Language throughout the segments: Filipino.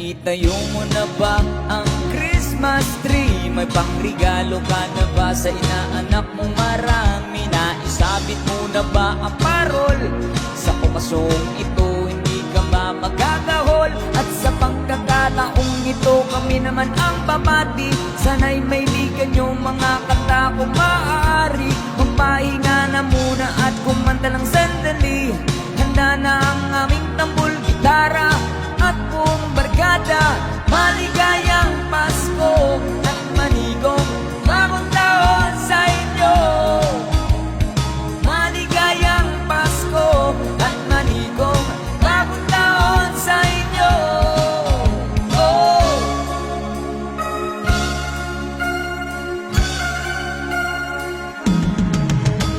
Naitayo mo na ba ang Christmas tree? May pangregalo ka na ba sa inaanak mo marami? Naisabit mo na ba ang parol? Sa okasong ito hindi ka ba magagahol? At sa pagkakataong ito kami naman ang babati. Sana'y may ligan yung mga kanta kung maaari. Magpahinga na muna at kumanta lang sandali. Handa na ang aming tambol, gitara at buong barkada. Maligayang Pasko at manigong bagong taon sa inyo. Maligayang Pasko at manigong bagong taon sa inyo. Oh.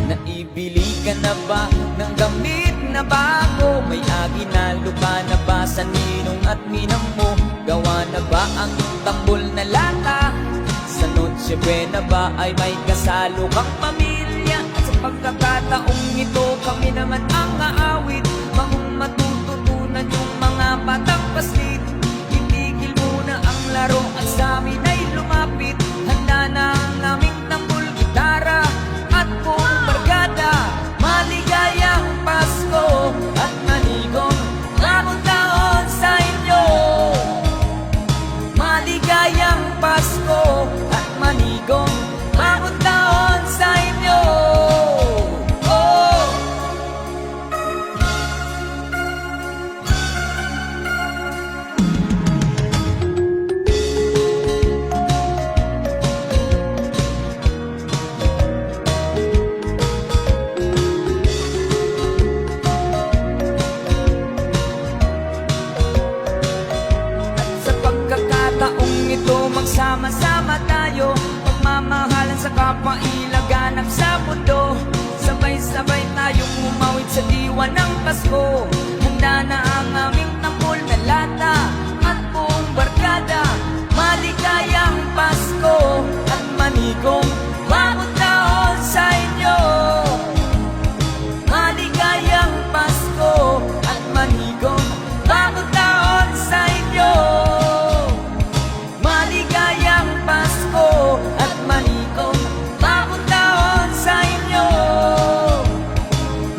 Naibili ka na ba ng damit na bago? May aginalo ka na ba sa ninong at ninang mo? Gawa na ba ang tambol na lata? Sa Noche Buena ba ay may kasalo kang pamilya? At sa pagkakataong ito kami naman ang aawit. Mahong matututunan yung mga batang paslit. Itigil muna ang laro at sa amin ay lumapit. Handa na ang aming tambol, gitara at buong barkada. Maligayang Pasko at manigong bagong taon sa inyo. Maligayang Pasko at manigong bagong taon sa inyo. Oh. Magsama-sama tayo, pagmamahalan sa kapwa ilaganap sa mundo. Sabay-sabay tayong umawit sa diwa ng Pasko. Handa na ang aming tambol na lata at buong barkada. Maligayang Pasko at manigong bagong taon sa inyo. Maligayang Pasko at manigong bagong taon sa inyo. Maligayang Pasko at manigong bagong taon sa inyo.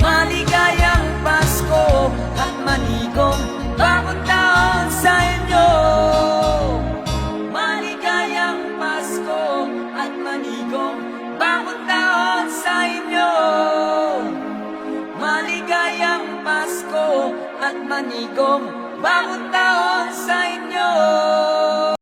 Maligayang Pasko at manigong bagong taon sa inyo. Maligayang Pasko at manigong bagong taon sa inyo. Maligayang Pasko at manigong bagong taon.